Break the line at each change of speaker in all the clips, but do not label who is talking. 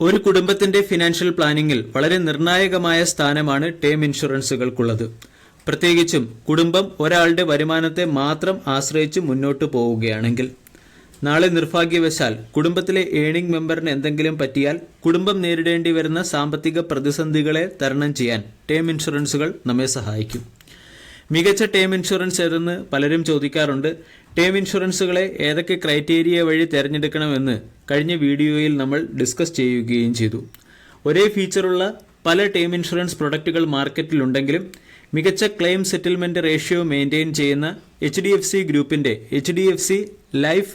ഒരു കുടുംബത്തിന്റെ ഫിനാൻഷ്യൽ പ്ലാനിങ്ങിൽ വളരെ നിർണായകമായ സ്ഥാനമാണ് ടേം ഇൻഷുറൻസുകൾക്കുള്ളത്. പ്രത്യേകിച്ചും കുടുംബം ഒരാളുടെ വരുമാനത്തെ മാത്രം ആശ്രയിച്ച് മുന്നോട്ടു പോവുകയാണെങ്കിൽ. നാളെ നിർഭാഗ്യവശാൽ കുടുംബത്തിലെ ഏണിംഗ് മെമ്പറിന് എന്തെങ്കിലും പറ്റിയാൽ കുടുംബം നേരിടേണ്ടി വരുന്ന സാമ്പത്തിക പ്രതിസന്ധികളെ തരണം ചെയ്യാൻ ടേം ഇൻഷുറൻസുകൾ നമ്മെ സഹായിക്കും. മികച്ച ടേം ഇൻഷുറൻസ് ഏതെന്ന് പലരും ചോദിക്കാറുണ്ട്. ടേം ഇൻഷുറൻസുകളെ ഏതൊക്കെ ക്രൈറ്റീരിയ വഴി തിരഞ്ഞെടുക്കണമെന്ന് കഴിഞ്ഞ വീഡിയോയിൽ നമ്മൾ ഡിസ്കസ് ചെയ്യുകയും ചെയ്തു. ഒരേ ഫീച്ചറുള്ള പല ടേം ഇൻഷുറൻസ് പ്രൊഡക്റ്റുകൾ മാർക്കറ്റിലുണ്ടെങ്കിലും മികച്ച ക്ലെയിം സെറ്റിൽമെന്റ് റേഷ്യോ മെയിൻറ്റെയിൻ ചെയ്യുന്ന HDFC ഗ്രൂപ്പിന്റെ HDFC life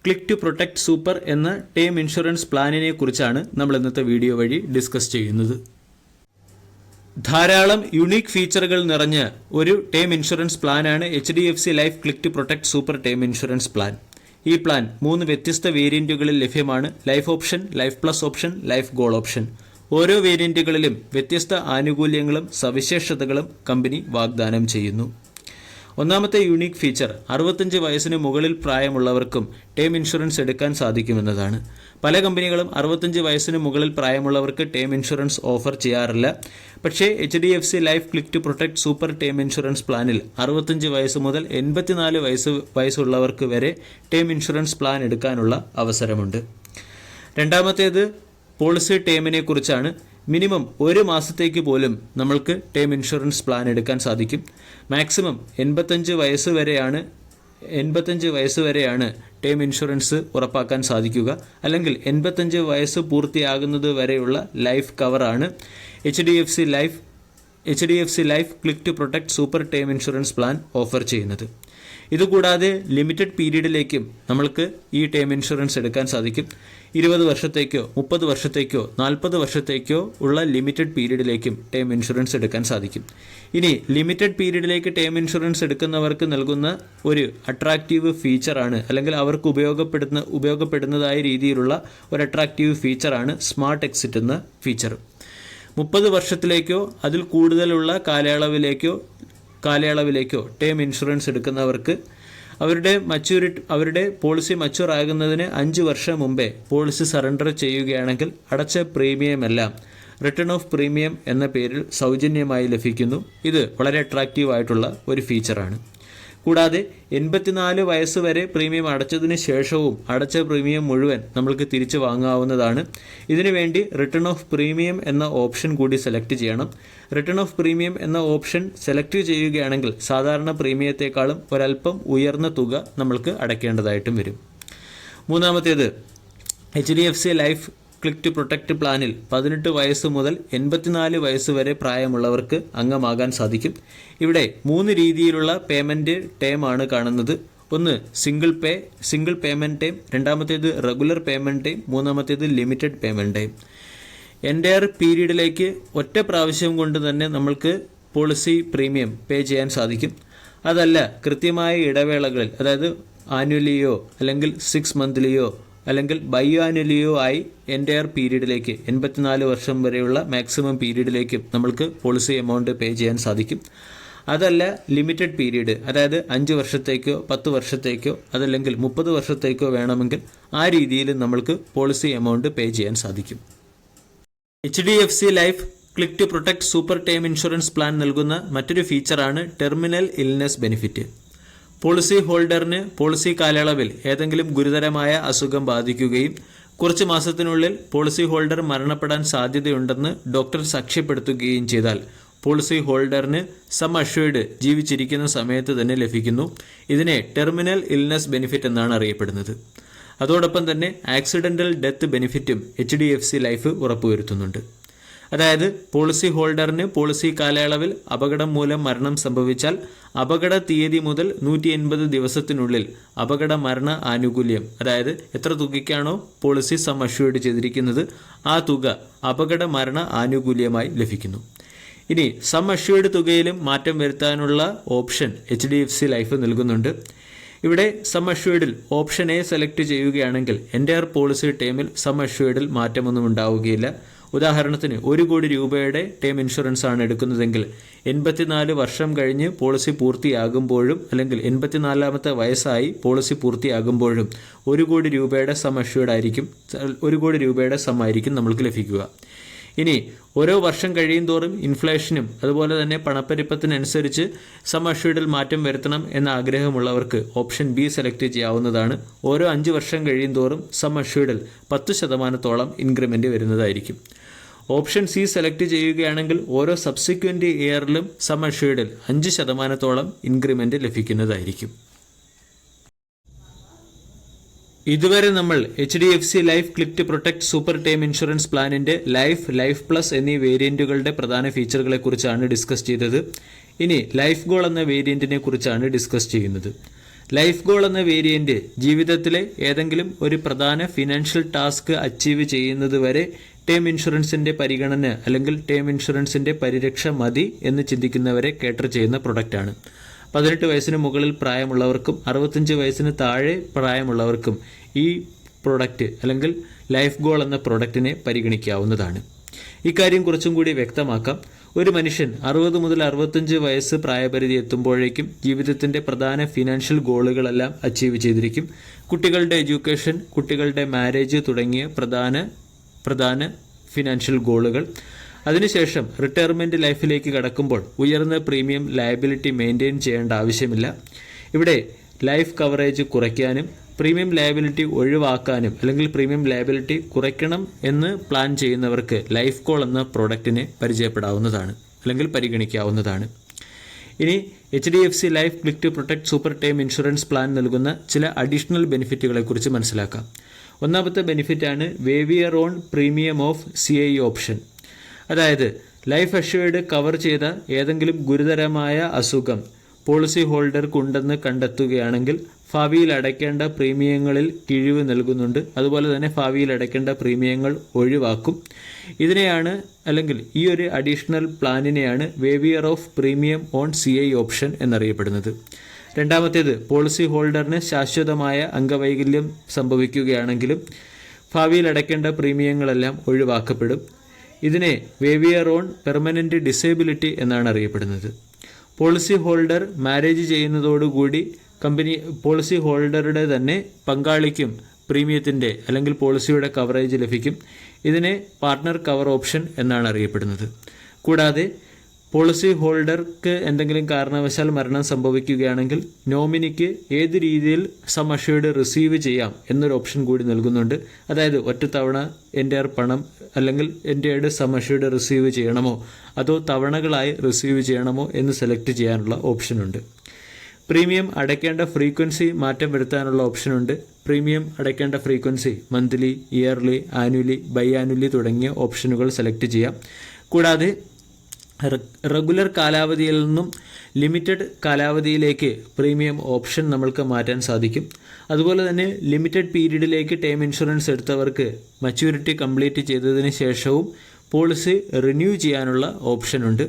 click to protect super എന്ന ടേം ഇൻഷുറൻസ് പ്ലാനിനെ കുറിച്ചാണ് നമ്മൾ ഇന്നത്തെ വീഡിയോ വഴി ഡിസ്കസ് ചെയ്യുന്നത്. ധാരാളം യുണീക്ക് ഫീച്ചറുകൾ നിറഞ്ഞ ഒരു ടേം ഇൻഷുറൻസ് പ്ലാനാണ് HDFC life click to protect super term insurance plan. ഈ പ്ലാൻ 3 വ്യത്യസ്ത വേരിയന്റുകളിൽ ലഭ്യമാണ്. Life option, life plus option, life goal option. ഓരോ വേരിയന്റുകളിലും വ്യത്യസ്ത ആനുകൂല്യങ്ങളും സവിശേഷതകളും കമ്പനി വാഗ്ദാനം ചെയ്യുന്നു. ഒന്നാമത്തെ യുണീക്ക് ഫീച്ചർ 65 വയസ്സിന് മുകളിൽ പ്രായമുള്ളവർക്കും ടേം ഇൻഷുറൻസ് എടുക്കാൻ സാധിക്കുമെന്നതാണ്. പല കമ്പനികളും 65 വയസ്സിന് മുകളിൽ പ്രായമുള്ളവർക്ക് ടേം ഇൻഷുറൻസ് ഓഫർ ചെയ്യാറില്ല. പക്ഷേ HDFC life click to protect super term insurance പ്ലാനിൽ 65 വയസ്സ് മുതൽ 84 വയസ്സുള്ളവർക്ക് വരെ ടേം ഇൻഷുറൻസ് പ്ലാൻ എടുക്കാനുള്ള അവസരമുണ്ട്. രണ്ടാമത്തേത് പോളിസി ടേമിനെ കുറിച്ചാണ്. മിനിമം 1 മാസത്തേക്ക് പോലും നമ്മൾക്ക് ടേം ഇൻഷുറൻസ് പ്ലാൻ എടുക്കാൻ സാധിക്കും. മാക്സിമം 85 വയസ്സ് വരെയാണ് ടേം ഇൻഷുറൻസ് ഉറപ്പാക്കാൻ സാധിക്കുക. അല്ലെങ്കിൽ 85 വയസ്സ് പൂർത്തിയാകുന്നത് വരെയുള്ള ലൈഫ് കവറാണ് HDFC life click to protect super term insurance plan offer ചെയ്യുന്നത്. ഇതുകൂടാതെ ലിമിറ്റഡ് പീരീഡിലേക്കും നമ്മൾക്ക് ഈ ടേം ഇൻഷുറൻസ് എടുക്കാൻ സാധിക്കും. 20 വർഷത്തേക്കോ 30 വർഷത്തേക്കോ 40 വർഷത്തേക്കോ ഉള്ള ലിമിറ്റഡ് പീരീഡിലേക്കും ടേം ഇൻഷുറൻസ് എടുക്കാൻ സാധിക്കും. ഇനി ലിമിറ്റഡ് പീരീഡിലേക്ക് ടേം ഇൻഷുറൻസ് എടുക്കുന്നവർക്ക് നൽകുന്ന ഒരു അട്രാക്റ്റീവ് ഫീച്ചറാണ്, അല്ലെങ്കിൽ അവർക്ക് ഉപയോഗപ്പെടുന്നതായ രീതിയിലുള്ള ഒരു അട്രാക്റ്റീവ് ഫീച്ചറാണ് സ്മാർട്ട് എക്സിറ്റ് എന്ന ഫീച്ചർ. 30 വർഷത്തിലേക്കോ അതിൽ കൂടുതലുള്ള കാലയളവിലേക്കോ ടേം ഇൻഷുറൻസ് എടുക്കുന്നവർക്ക് അവരുടെ പോളിസി മച്യൂർ ആകുന്നതിന് 5 വർഷം മുമ്പേ പോളിസി സറണ്ടർ ചെയ്യുകയാണെങ്കിൽ അടച്ച പ്രീമിയം എല്ലാം റിട്ടേൺ ഓഫ് പ്രീമിയം എന്ന പേരിൽ സൗജന്യമായി ലഭിക്കുന്നു. ഇത് വളരെ അട്രാക്റ്റീവ് ആയിട്ടുള്ള ഒരു ഫീച്ചറാണ്. കൂടാതെ 84 വയസ്സ് വരെ പ്രീമിയം അടച്ചതിന് ശേഷവും അടച്ച പ്രീമിയം മുഴുവൻ നമ്മൾക്ക് തിരിച്ചു വാങ്ങാവുന്നതാണ്. ഇതിനുവേണ്ടി റിട്ടേൺ ഓഫ് പ്രീമിയം എന്ന ഓപ്ഷൻ കൂടി സെലക്ട് ചെയ്യണം. റിട്ടേൺ ഓഫ് പ്രീമിയം എന്ന ഓപ്ഷൻ സെലക്ട് ചെയ്യുകയാണെങ്കിൽ സാധാരണ പ്രീമിയത്തെക്കാളും ഒരല്പം ഉയർന്ന തുക നമ്മൾക്ക് അടയ്ക്കേണ്ടതായിട്ടും വരും. മൂന്നാമത്തേത് HDFC life click to protect പ്ലാനിൽ 18 വയസ്സ് മുതൽ 84 വയസ്സ് വരെ പ്രായമുള്ളവർക്ക് അംഗമാകാൻ സാധിക്കും. ഇവിടെ 3 രീതിയിലുള്ള പേയ്മെൻറ്റ് ടേം ആണ് കാണുന്നത്. ഒന്ന് സിംഗിൾ പേയ്മെൻറ്റ് ടൈം, രണ്ടാമത്തേത് റെഗുലർ പേയ്മെൻറ്റ് ടൈം, മൂന്നാമത്തേത് ലിമിറ്റഡ് പേയ്മെൻറ്റ് ടൈം. എൻ്റയർ പീരീഡിലേക്ക് ഒറ്റ പ്രാവശ്യം കൊണ്ട് തന്നെ നമ്മൾക്ക് പോളിസി പ്രീമിയം പേ ചെയ്യാൻ സാധിക്കും. അതല്ല കൃത്യമായ ഇടവേളകളിൽ, അതായത് ആനുവലിയോ അല്ലെങ്കിൽ 6 മന്ത്ലിയോ അല്ലെങ്കിൽ ബൈആനുവലിയോ ആയി എൻ്റയർ പീരീഡിലേക്ക് 84 വർഷം വരെയുള്ള മാക്സിമം പീരീഡിലേക്കും നമ്മൾക്ക് പോളിസി എമൗണ്ട് പേ ചെയ്യാൻ സാധിക്കും. അതല്ല ലിമിറ്റഡ് പീരീഡ്, അതായത് 5 വർഷത്തേക്കോ 10 വർഷത്തേക്കോ അതല്ലെങ്കിൽ 30 വർഷത്തേക്കോ വേണമെങ്കിൽ ആ രീതിയിൽ നമ്മൾക്ക് പോളിസി എമൗണ്ട് പേ ചെയ്യാൻ സാധിക്കും. HDFC life click to protect super term insurance plan നൽകുന്ന മറ്റൊരു ഫീച്ചറാണ് ടെർമിനൽ ഇൽനെസ് ബെനിഫിറ്റ്. പോളിസി ഹോൾഡറിന് പോളിസി കാലയളവിൽ ഏതെങ്കിലും ഗുരുതരമായ അസുഖം ബാധിക്കുകയും കുറച്ച് മാസത്തിനുള്ളിൽ പോളിസി ഹോൾഡർ മരണപ്പെടാൻ സാധ്യതയുണ്ടെന്ന് ഡോക്ടർ സാക്ഷ്യപ്പെടുത്തുകയും ചെയ്താൽ പോളിസി ഹോൾഡറിന് സം അഷ്വേർഡ് ജീവിച്ചിരിക്കുന്ന സമയത്ത് തന്നെ ലഭിക്കുന്നു. ഇതിനെ ടെർമിനൽ ഇൽനെസ് ബെനിഫിറ്റ് എന്നാണ് അറിയപ്പെടുന്നത്. അതോടൊപ്പം തന്നെ ആക്സിഡൻ്റൽ ഡെത്ത് ബെനിഫിറ്റും HDFC ലൈഫ് ഉറപ്പുവരുത്തുന്നുണ്ട്. അതായത് പോളിസി ഹോൾഡറിന് പോളിസി കാലയളവിൽ അപകടം മൂലം മരണം സംഭവിച്ചാൽ അപകട തീയതി മുതൽ 180 ദിവസത്തിനുള്ളിൽ അപകട മരണ ആനുകൂല്യം, അതായത് എത്ര തുകയ്ക്കാണോ പോളിസി സം അഷ്വേർഡ് ചെയ്തിരിക്കുന്നത് ആ തുക അപകട മരണ ആനുകൂല്യമായി ലഭിക്കുന്നു. ഇനി സം അഷ്വേർഡ് തുകയിലും മാറ്റം വരുത്താനുള്ള ഓപ്ഷൻ HDFC ലൈഫ് നൽകുന്നുണ്ട്. ഇവിടെ സം അഷ്വേർഡിൽ ഓപ്ഷൻ എ സെലക്ട് ചെയ്യുകയാണെങ്കിൽ എൻ്റയർ പോളിസി ടൈമിൽ സം അഷ്വേർഡിൽ മാറ്റമൊന്നും ഉണ്ടാവുകയില്ല. ഉദാഹരണത്തിന് 1 കോടി രൂപയുടെ ടേം ഇൻഷുറൻസ് ആണ് എടുക്കുന്നതെങ്കിൽ 84 വർഷം കഴിഞ്ഞ് പോളിസി പൂർത്തിയാകുമ്പോഴും അല്ലെങ്കിൽ 84ാമത്തെ വയസ്സായി പോളിസി പൂർത്തിയാകുമ്പോഴും 1 കോടി രൂപയുടെ സം അഷ്യൂർഡ് ആയിരിക്കും 1 കോടി രൂപയുടെ സം ആയിരിക്കും നമ്മൾക്ക് ലഭിക്കുക. ഇനി ഓരോ വർഷം കഴിയും തോറും ഇൻഫ്ലേഷനും അതുപോലെ തന്നെ പണപ്പെരുപ്പത്തിനനുസരിച്ച് സം അഷ്യൂർഡിൽ മാറ്റം വരുത്തണം എന്ന ആഗ്രഹമുള്ളവർക്ക് ഓപ്ഷൻ ബി സെലക്ട് ചെയ്യാവുന്നതാണ്. ഓരോ 5 വർഷം കഴിയും തോറും സം അഷ്യൂർഡിൽ 10% ഇൻക്രിമെൻ്റ് വരുന്നതായിരിക്കും. ഓപ്ഷൻ സി സെലക്ട് ചെയ്യുകയാണെങ്കിൽ ഓരോ സബ്സിക്വൻ്റ് ഇയറിലും സം അഷ്യൂർഡിൽ 5% ഇൻക്രിമെൻ്റ് ലഭിക്കുന്നതായിരിക്കും. ഇതുവരെ നമ്മൾ HDFC life click to protect super term insurance പ്ലാനിൻ്റെ ലൈഫ് പ്ലസ് എന്നീ വേരിയൻറ്റുകളുടെ പ്രധാന ഫീച്ചറുകളെ കുറിച്ചാണ് ഡിസ്കസ് ചെയ്തത്. ഇനി ലൈഫ് ഗോൾ എന്ന വേരിയൻറ്റിനെ കുറിച്ചാണ് ഡിസ്കസ് ചെയ്യുന്നത്. ലൈഫ് ഗോൾ എന്ന വേരിയൻറ്റ് ജീവിതത്തിലെ ഏതെങ്കിലും ഒരു പ്രധാന ഫിനാൻഷ്യൽ ടാസ്ക് അച്ചീവ് ചെയ്യുന്നത് വരെ ടേം ഇൻഷുറൻസിൻ്റെ പരിഗണന അല്ലെങ്കിൽ ടേം ഇൻഷുറൻസിൻ്റെ പരിരക്ഷ മതി എന്ന് ചിന്തിക്കുന്നവരെ കേറ്റർ ചെയ്യുന്ന പ്രൊഡക്റ്റാണ്. 18 വയസ്സിന് മുകളിൽ പ്രായമുള്ളവർക്കും 65 വയസ്സിന് താഴെ പ്രായമുള്ളവർക്കും ഈ പ്രൊഡക്റ്റ് അല്ലെങ്കിൽ ലൈഫ് ഗോൾ എന്ന പ്രൊഡക്റ്റിനെ പരിഗണിക്കാവുന്നതാണ്. ഇക്കാര്യം കുറച്ചും കൂടി വ്യക്തമാക്കാം. ഒരു മനുഷ്യൻ 60 മുതൽ 65 വയസ്സ് പ്രായപരിധി എത്തുമ്പോഴേക്കും ജീവിതത്തിൻ്റെ പ്രധാന ഫിനാൻഷ്യൽ ഗോളുകളെല്ലാം അച്ചീവ് ചെയ്തിരിക്കും. കുട്ടികളുടെ എഡ്യൂക്കേഷൻ, കുട്ടികളുടെ മാരേജ് തുടങ്ങിയ പ്രധാന ഫിനാൻഷ്യൽ ഗോളുകൾ. അതിനുശേഷം റിട്ടയർമെൻറ്റ് ലൈഫിലേക്ക് കടക്കുമ്പോൾ ഉയർന്ന പ്രീമിയം ലയബിലിറ്റി മെയിൻറ്റെയിൻ ചെയ്യേണ്ട ആവശ്യമില്ല. ഇവിടെ ലൈഫ് കവറേജ് കുറയ്ക്കാനും പ്രീമിയം ലയബിലിറ്റി ഒഴിവാക്കാനും അല്ലെങ്കിൽ പ്രീമിയം ലയബിലിറ്റി കുറയ്ക്കണം എന്ന് പ്ലാൻ ചെയ്യുന്നവർക്ക് ലൈഫ് ഗോൾ എന്ന പ്രോഡക്റ്റിനെ പരിചയപ്പെടാവുന്നതാണ് അല്ലെങ്കിൽ പരിഗണിക്കാവുന്നതാണ്. ഇനി HDFC life click to protect super term insurance plan നൽകുന്ന ചില അഡീഷണൽ ബെനിഫിറ്റുകളെക്കുറിച്ച് മനസ്സിലാക്കാം. ഒന്നാമത്തെ ബെനിഫിറ്റാണ് waiver on premium of CIE option. അതായത് ലൈഫ് അഷ്യൂർഡ് കവർ ചെയ്ത ഏതെങ്കിലും ഗുരുതരമായ അസുഖം പോളിസി ഹോൾഡർക്കുണ്ടെന്ന് കണ്ടെത്തുകയാണെങ്കിൽ ഭാവിയിൽ അടയ്ക്കേണ്ട പ്രീമിയങ്ങളിൽ കിഴിവ് നൽകുന്നുണ്ട്. അതുപോലെ തന്നെ ഭാവിയിൽ അടയ്ക്കേണ്ട പ്രീമിയങ്ങൾ ഒഴിവാക്കും. ഇതിനെയാണ് അല്ലെങ്കിൽ ഈ ഒരു അഡീഷണൽ പ്ലാനിനെയാണ് waiver of premium on CIE option എന്നറിയപ്പെടുന്നത്. രണ്ടാമത്തേത് പോളിസി ഹോൾഡറിന് ശാശ്വതമായ അംഗവൈകല്യം സംഭവിക്കുകയാണെങ്കിലും ഭാവിയിൽ അടയ്ക്കേണ്ട പ്രീമിയങ്ങളെല്ലാം ഒഴിവാക്കപ്പെടും. ഇതിനെ വേവിയർ ഓൺ പെർമനൻ്റ് ഡിസേബിലിറ്റി എന്നാണ് അറിയപ്പെടുന്നത്. പോളിസി ഹോൾഡർ മാരേജ് ചെയ്യുന്നതോടുകൂടി പോളിസി ഹോൾഡറുടെ തന്നെ പങ്കാളിക്കും പ്രീമിയത്തിൻ്റെ അല്ലെങ്കിൽ പോളിസിയുടെ കവറേജ് ലഭിക്കും. ഇതിനെ പാർട്ട്ണർ കവർ ഓപ്ഷൻ എന്നാണ് അറിയപ്പെടുന്നത്. കൂടാതെ പോളിസി ഹോൾഡർക്ക് എന്തെങ്കിലും കാരണവശാൽ മരണം സംഭവിക്കുകയാണെങ്കിൽ നോമിനിക്ക് ഏത് രീതിയിൽ സം അഷ്യൂർഡ് റിസീവ് ചെയ്യാം എന്നൊരു ഓപ്ഷൻ കൂടി നൽകുന്നുണ്ട്. അതായത് ഒറ്റത്തവണ എൻ്റെ പണം അല്ലെങ്കിൽ എൻ്റെ സം അഷ്യൂർഡ് റിസീവ് ചെയ്യണമോ അതോ തവണകളായി റിസീവ് ചെയ്യണമോ എന്ന് സെലക്ട് ചെയ്യാനുള്ള ഓപ്ഷനുണ്ട്. പ്രീമിയം അടയ്ക്കേണ്ട ഫ്രീക്വൻസി മാറ്റം വരുത്താനുള്ള ഓപ്ഷനുണ്ട്. പ്രീമിയം അടയ്ക്കേണ്ട frequency monthly, yearly, annually, biannually തുടങ്ങിയ ഓപ്ഷനുകൾ സെലക്ട് ചെയ്യാം. കൂടാതെ റെഗുലർ കാലാവധിയിൽ നിന്നും ലിമിറ്റഡ് കാലാവധിയിലേക്ക് പ്രീമിയം ഓപ്ഷൻ നമ്മൾക്ക് മാറ്റാൻ സാധിക്കും. അതുപോലെ തന്നെ ലിമിറ്റഡ് പീരീഡിലേക്ക് ടേം ഇൻഷുറൻസ് എടുത്തവർക്ക് മച്യൂരിറ്റി കംപ്ലീറ്റ് ചെയ്തതിന് ശേഷവും പോളിസി റിന്യൂ ചെയ്യാനുള്ള ഓപ്ഷനുണ്ട്.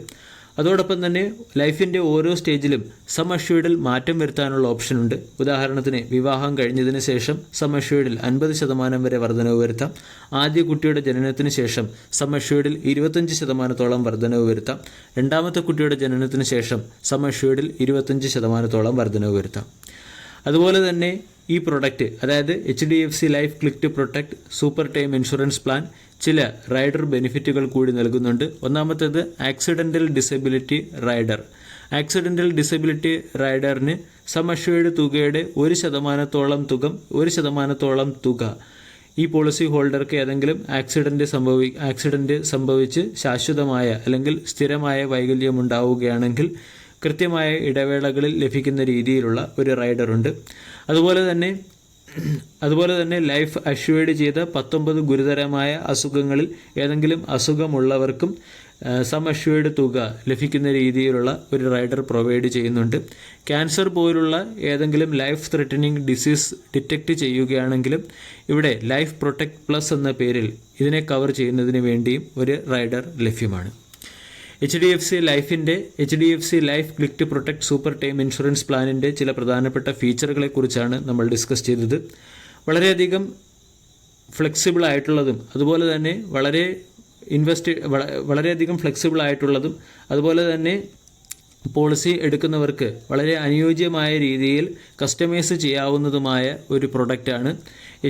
അതോടൊപ്പം തന്നെ ലൈഫിൻ്റെ ഓരോ സ്റ്റേജിലും സം അഷ്യൂർഡിൽ മാറ്റം വരുത്താനുള്ള ഓപ്ഷനുണ്ട്. ഉദാഹരണത്തിന് വിവാഹം കഴിഞ്ഞതിന് ശേഷം സം അഷ്യൂർഡിൽ 50% വരെ വർധനവ് വരുത്താം. ആദ്യ കുട്ടിയുടെ ജനനത്തിന് ശേഷം സം അഷ്യൂർഡിൽ 25% വർധനവ് വരുത്താം. രണ്ടാമത്തെ കുട്ടിയുടെ ജനനത്തിന് ശേഷം സം അഷ്യൂർഡിൽ 25% വർധനവ് വരുത്താം. അതുപോലെ തന്നെ ഈ പ്രൊഡക്റ്റ് അതായത് HDFC life click to protect super time insurance plan ചില റൈഡർ ബെനിഫിറ്റുകൾ കൂടി നൽകുന്നുണ്ട്. ഒന്നാമത്തേത് accidental disability rider. Accidental disability റൈഡറിന് സം അഷ്യൂർഡ് തുകയുടെ 1% തുക ഈ പോളിസി ഹോൾഡർക്ക് ഏതെങ്കിലും ആക്സിഡൻറ്റ് സംഭവിച്ച് ശാശ്വതമായ അല്ലെങ്കിൽ സ്ഥിരമായ വൈകല്യം ഉണ്ടാവുകയാണെങ്കിൽ കൃത്യമായ ഇടവേളകളിൽ ലഭിക്കുന്ന രീതിയിലുള്ള ഒരു റൈഡറുണ്ട്. അതുപോലെ തന്നെ ലൈഫ് അഷ്യൂർഡ് ചെയ്ത 19 ഗുരുതരമായ അസുഖങ്ങളിൽ ഏതെങ്കിലും അസുഖമുള്ളവർക്കും സം അഷ്യൂർഡ് തുക ലഭിക്കുന്ന രീതിയിലുള്ള ഒരു റൈഡർ പ്രൊവൈഡ് ചെയ്യുന്നുണ്ട്. ക്യാൻസർ പോലുള്ള ഏതെങ്കിലും ലൈഫ് ത്രെറ്റനിങ് ഡിസീസ് ഡിറ്റക്റ്റ് ചെയ്യുകയാണെങ്കിലും ഇവിടെ ലൈഫ് പ്രൊട്ടക്ട് പ്ലസ് എന്ന പേരിൽ ഇതിനെ കവർ ചെയ്യുന്നതിന് വേണ്ടിയും ഒരു റൈഡർ ലഭ്യമാണ്. HDFC life click to protect super time insurance പ്ലാനിൻ്റെ ചില പ്രധാനപ്പെട്ട ഫീച്ചറുകളെക്കുറിച്ചാണ് നമ്മൾ ഡിസ്കസ് ചെയ്തത്. വളരെയധികം ഫ്ലെക്സിബിൾ ആയിട്ടുള്ളതും അതുപോലെ തന്നെ വളരെ വളരെയധികം ഫ്ലെക്സിബിൾ ആയിട്ടുള്ളതും അതുപോലെ തന്നെ പോളിസി എടുക്കുന്നവർക്ക് വളരെ അനുയോജ്യമായ രീതിയിൽ കസ്റ്റമൈസ് ചെയ്യാവുന്നതുമായ ഒരു പ്രൊഡക്റ്റാണ്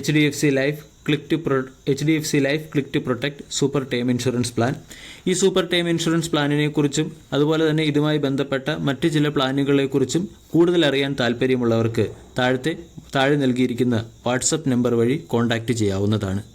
HDFC life click to protect super term insurance plan. ഈ സൂപ്പർ ടേം ഇൻഷുറൻസ് പ്ലാനിനെ കുറിച്ചും അതുപോലെ തന്നെ ഇതുമായി ബന്ധപ്പെട്ട മറ്റ് ചില പ്ലാനുകളെക്കുറിച്ചും കൂടുതൽ അറിയാൻ താല്പര്യമുള്ളവർക്ക് താഴെ നൽകിയിരിക്കുന്ന വാട്സപ്പ് നമ്പർ വഴി കോൺടാക്റ്റ് ചെയ്യാവുന്നതാണ്.